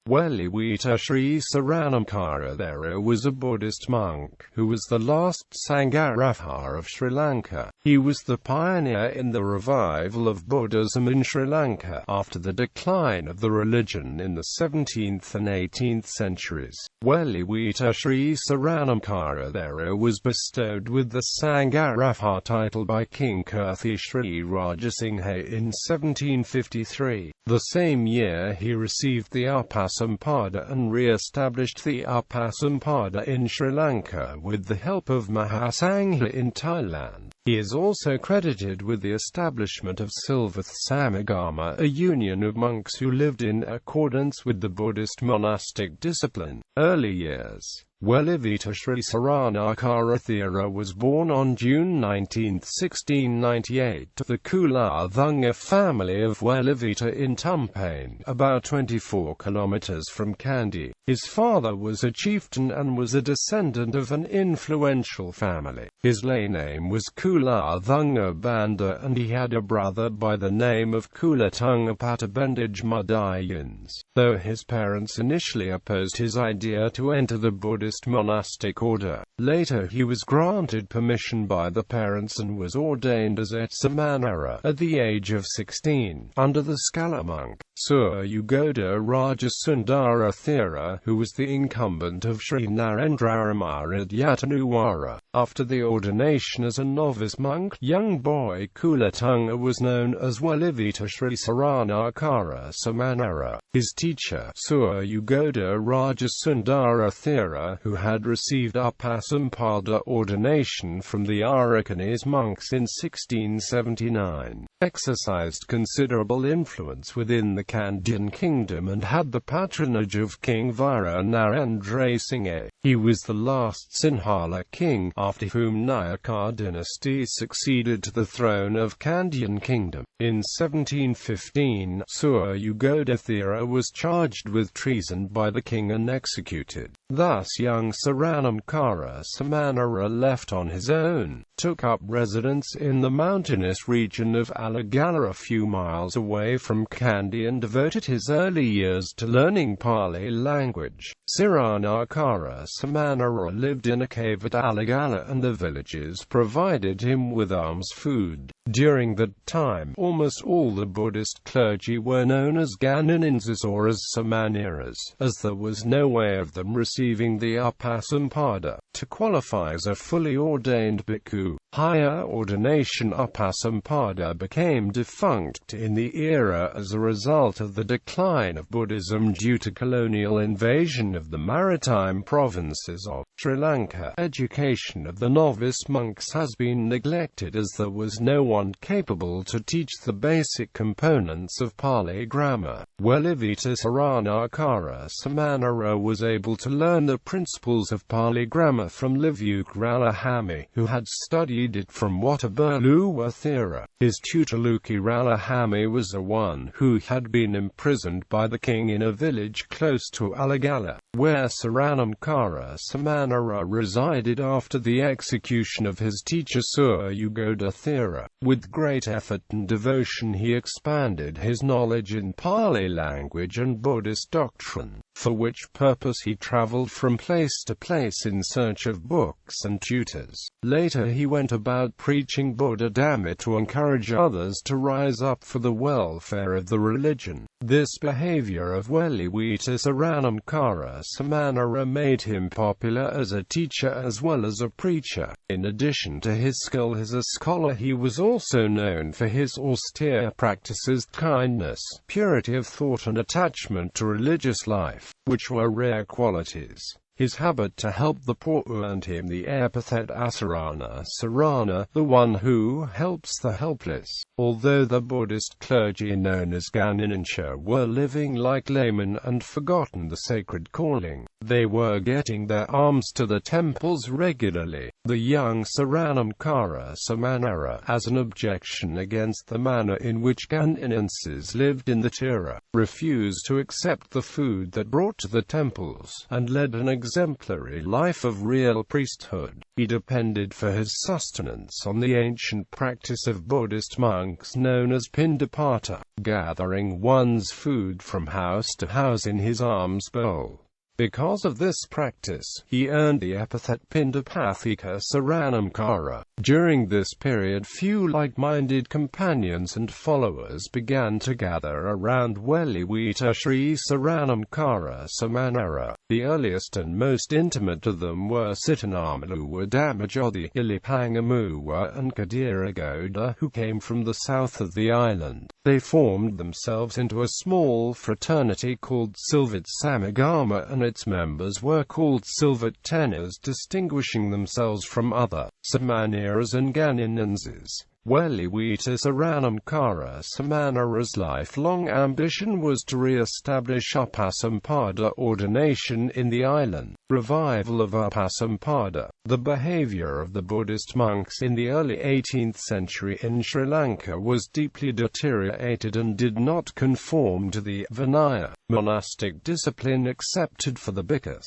Weliwita Sri Saranankara Thero was a Buddhist monk, who was the last Sangharaja of Sri Lanka. He was the pioneer in the revival of Buddhism in Sri Lanka, after the decline of the religion in the 17th and 18th centuries. Weliwita Sri Saranankara Thero was bestowed with the Sangharaja title by King Kirthi Sri Rajasinghe in 1753. The same year he received the Upasampada and re-established the Upasampada in Sri Lanka with the help of Mahasangha in Thailand. He is also credited with the establishment of Silvath Samagama, a union of monks who lived in accordance with the Buddhist monastic discipline. Early years. Weliwita Sri Saranankara Thero was born on June 19, 1698 to the Kularthunga family of Weliwita in Tumpain, about 24 kilometers from Kandy. His father was a chieftain and was a descendant of an influential family. His lay name was Kularthunga Banda, and he had a brother by the name of Kulatunga Patabendaj Mudayans. Though his parents initially opposed his idea to enter the Buddhist monastic order, later he was granted permission by the parents and was ordained as a Samanera at the age of 16, under the scholar monk Sir Ugoda Rajasundara Thero, who was the incumbent of Sri Narendraramar at Yatanuwara. After the ordination as a novice monk, young boy Kulatunga was known as Weliwita Sri Saranankara Samanera. His teacher, Sir Ugoda Rajasundara Thero, who had received Upasampada ordination from the Arakanese monks in 1679, exercised considerable influence within the Kandyan kingdom and had the patronage of King Vira Narendrasinghe. He was the last Sinhala king, after whom Nayaka dynasty succeeded to the throne of Kandyan kingdom. In 1715, Sir Ugoda Thero was charged with treason by the king and executed. Thus young Saranankara Samanera left on his own, took up residence in the mountainous region of Alagala a few miles away from Kandy and devoted his early years to learning Pali language. Saranankara Samanera lived in a cave at Alagala, and the villagers provided him with alms food. During that time, almost all the Buddhist clergy were known as Ganinenses or as Samaneras, as there was no way of them receiving the Upasampada to qualify as a fully ordained bhikkhu. Higher ordination Upasampada became defunct in the era as a result of the decline of Buddhism due to colonial invasion of the maritime provinces of Sri Lanka. Education of the novice monks has been neglected as there was no one capable to teach the basic components of Pali grammar. Weliwita Saranankara Samanera was able to learn the principles of Pali grammar from Livuk Ralahami, who had studied it from Wataburluwa Thero. His tutor Luki Ralahami was the one who had been imprisoned by the king in a village close to Alagala, where Saranankara Samanera resided after the execution of his teacher Sir Ugoda Thero. With great effort and devotion he expanded his knowledge in Pali language and Buddhist doctrine, for which purpose he travelled from place to place in search of books and tutors. Later he went about preaching Buddha Dhamma to encourage others to rise up for the welfare of the religion. This behavior of Weliwita Saranankara Samanera made him popular as a teacher as well as a preacher. In addition to his skill as a scholar, he was also known for his austere practices, kindness, purity of thought and attachment to religious life, which were rare qualities. His habit to help the poor earned him the epithet Asarana Sarana, the one who helps the helpless. Although the Buddhist clergy known as Ganinensha were living like laymen and forgotten the sacred calling, they were getting their alms to the temples regularly. The young Saranankara Samanera, as an objection against the manner in which Ganinenses lived in the Thero, refused to accept the food that brought to the temples, and led an exemplary life of real priesthood. He depended for his sustenance on the ancient practice of Buddhist monks known as pindapata, gathering one's food from house to house in his alms bowl. Because of this practice, he earned the epithet Pindapathika Saranamkara. During this period, few like-minded companions and followers began to gather around Weliwita Sri Saranankara Samanera. The earliest and most intimate of them were Sitanamaluwa Damajodi, Ilipangamuwa and Kadiragoda, who came from the south of the island. They formed themselves into a small fraternity called Silvath Samagama, and its members were called Silvath Tenors, distinguishing themselves from other Samaneras and Ganinenses. Weliwita Saranamkara Samanera's lifelong ambition was to re-establish Upasampada ordination in the island. Revival of Upasampada. The behavior of the Buddhist monks in the early 18th century in Sri Lanka was deeply deteriorated and did not conform to the Vinaya, monastic discipline accepted for the bhikkhus.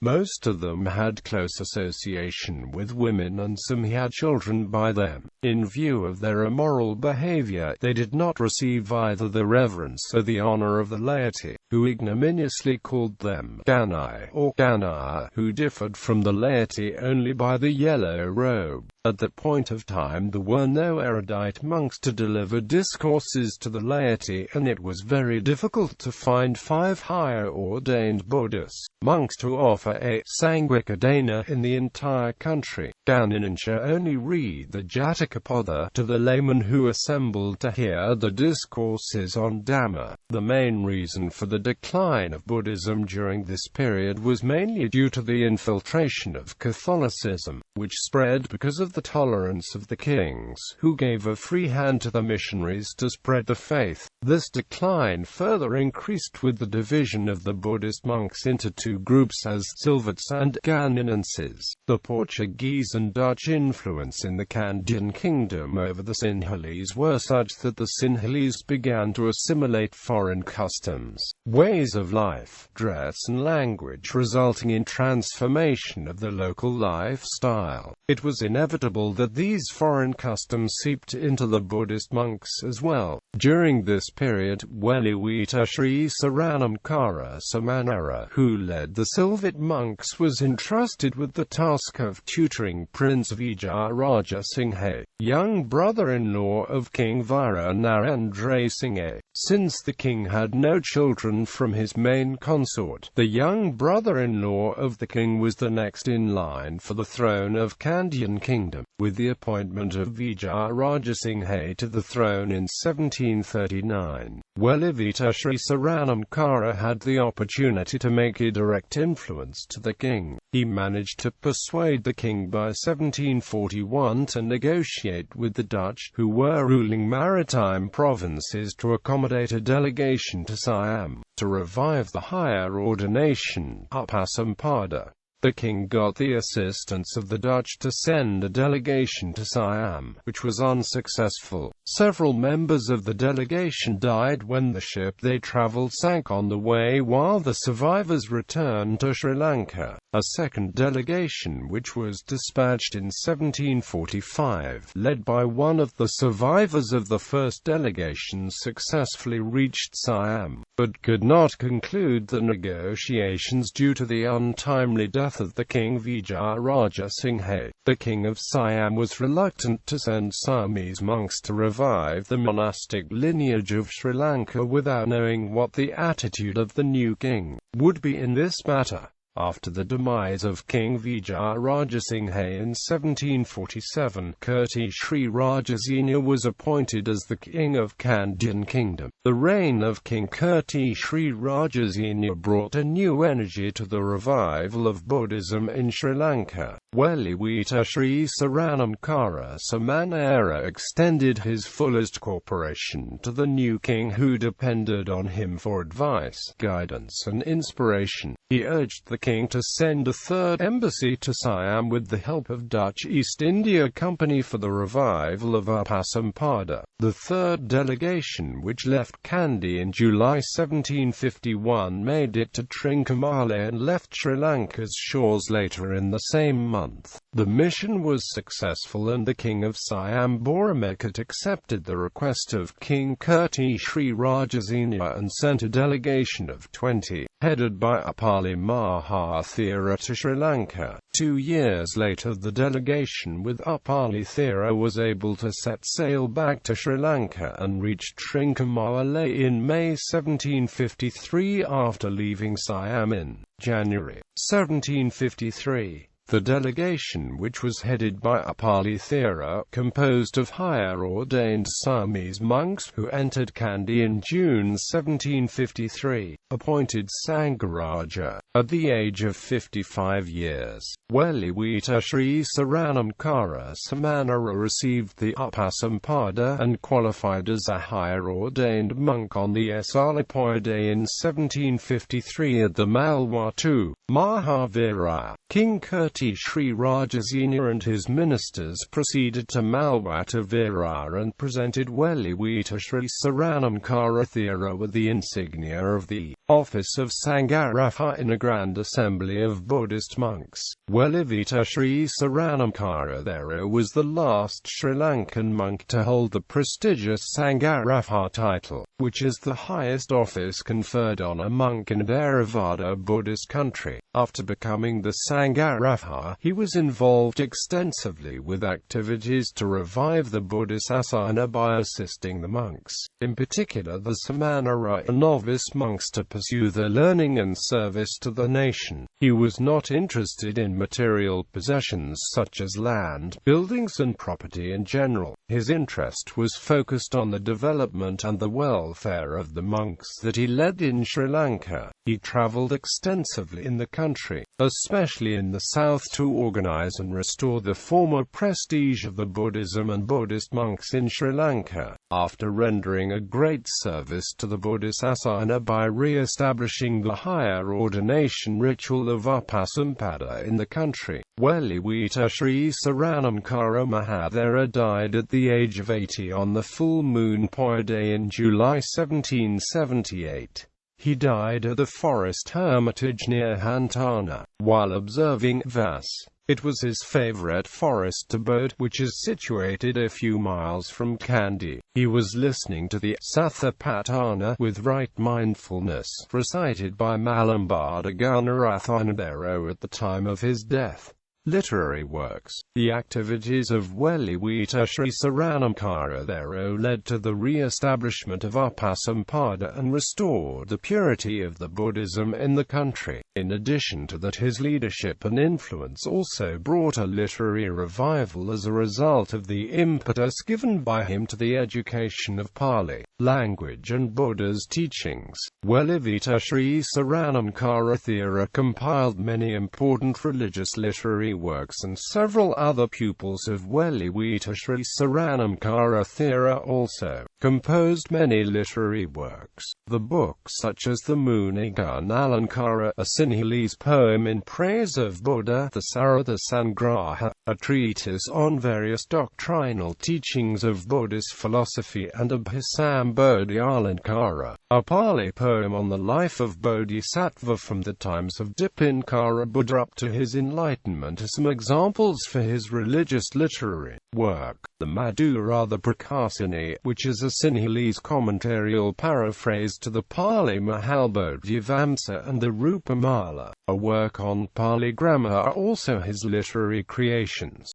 Most of them had close association with women and some had children by them. In view of their immoral behavior, they did not receive either the reverence or the honor of the laity, who ignominiously called them Ganai or Gana, who differed from the laity only by the yellow robe. At that point of time there were no erudite monks to deliver discourses to the laity, and it was very difficult to find 5 higher ordained Buddhist monks to offer a Sangharadana in the entire country. Ganinensha only read the Jatakapada to the laymen who assembled to hear the discourses on Dhamma. The main reason for the decline of Buddhism during this period was mainly due to the infiltration of Catholicism, which spread because of the tolerance of the kings, who gave a free hand to the missionaries to spread the faith. This decline further increased with the division of the Buddhist monks into 2 groups as Silvaths and Ganinenses. The Portuguese and Dutch influence in the Kandyan kingdom over the Sinhalese were such that the Sinhalese began to assimilate foreign customs, ways of life, dress and language, resulting in transformation of the local lifestyle. It was inevitable that these foreign customs seeped into the Buddhist monks as well. During this period, Weliwita Sri Saranankara Samanera, who led the Silvath monks, was entrusted with the task of tutoring Prince Vijaya Rajasinghe, young brother-in-law of King Vira Narendra Singhe. Since the king had no children from his main consort, the young brother-in-law of the king was the next in line for the throne of Kandyan kingdom. With the appointment of Vijaya Rajasinghe to the throne in 1739, Weliwita Sri Saranankara had the opportunity to make a direct influence to the king. He managed to persuade the king by 1741 to negotiate with the Dutch, who were ruling maritime provinces, to accommodate a delegation to Siam, to revive the higher ordination, Upasampada. The king got the assistance of the Dutch to send a delegation to Siam, which was unsuccessful. Several members of the delegation died when the ship they traveled sank on the way, while the survivors returned to Sri Lanka. A second delegation, which was dispatched in 1745, led by one of the survivors of the first delegation, successfully reached Siam, but could not conclude the negotiations due to the untimely death of the king Vijaya Rajasinghe. The king of Siam was reluctant to send Siamese monks to revive the monastic lineage of Sri Lanka without knowing what the attitude of the new king would be in this matter. After the demise of King Vijaya Rajasinghe in 1747, Kirthi Sri Rajasinghe was appointed as the king of Kandyan kingdom. The reign of King Kirthi Sri Rajasinghe brought a new energy to the revival of Buddhism in Sri Lanka. Weliwita Sri Saranankara Samanera extended his fullest cooperation to the new king, who depended on him for advice, guidance and inspiration. He urged the king to send a third embassy to Siam with the help of Dutch East India Company for the revival of Upasampada. The third delegation, which left Kandy in July 1751, made it to Trincomalee and left Sri Lanka's shores later in the same month. The mission was successful and the king of Siam Boromekhet accepted the request of King Kirthi Sri Rajasinghe and sent a delegation of 20, headed by Upali Mahathera, to Sri Lanka. 2 years later the delegation with Upali Thera was able to set sail back to Sri Lanka and reached Trincomalee in May 1753 after leaving Siam in January 1753. The delegation, which was headed by Upali Thera, composed of higher ordained Siamese monks who entered Kandy in June 1753, appointed Sangharaja, at the age of 55 years. Weliwita Sri Saranankara Samanara received the Upasampada and qualified as a higher ordained monk on the Salipaya in 1753 at the Malwatu Mahavira. King Kirthi Sri Rajasinghe and his ministers proceeded to Malwatu Vira and presented Weliwita Sri Saranankara Thero with the insignia of the office of Sangharaja in a grand assembly of Buddhist monks. Weliwita Sri Saranankara Thero was the last Sri Lankan monk to hold the prestigious Sangharaja title, which is the highest office conferred on a monk in a Theravada Buddhist country. After becoming the Sangharaja, he was involved extensively with activities to revive the Buddhist asana by assisting the monks, in particular the Samanera and novice monks, to pursue their learning and service to the nation. He was not interested in material possessions such as land, buildings and property in general. His interest was focused on the development and the welfare of the monks that he led in Sri Lanka. He traveled extensively in the country, especially in the south, to organize and restore the former prestige of the Buddhism and Buddhist monks in Sri Lanka. After rendering a great service to the Buddhist asana by re-establishing the higher ordination ritual of Upasampada in the country, Weliwita Sri Saranankara Mahathera died at the age of 80 on the full moon Poya day in July 1778. He died at the forest hermitage near Hantana, while observing Vas. It was his favorite forest abode, which is situated a few miles from Kandy. He was listening to the Sathapatthana with right mindfulness, recited by Malambada Gunarathanadero at the time of his death. Literary works. The activities of Weliwita Sri Saranankara Thero led to the re-establishment of Upasampada and restored the purity of the Buddhism in the country. In addition to that, his leadership and influence also brought a literary revival as a result of the impetus given by him to the education of Pali language and Buddha's teachings. Weliwita Sri Saranankara Thero compiled many important religious literary works, and several other pupils of Weliwita Sri Saranankara Thero also composed many literary works. The books such as the Munigun Alankara, a Sinhalese poem in praise of Buddha, the Sarada Sangraha, a treatise on various doctrinal teachings of Buddhist philosophy, and Upasampada Alankara, a Pali poem on the life of Bodhisattva from the times of Dipankara Buddha up to his enlightenment, are some examples for his religious literary work. The Madhurada Prakasini, which is a Sinhalese commentarial paraphrase to the Pali Mahalbodhivamsa, and the Rupamala, a work on Pali grammar, are also his literary creations.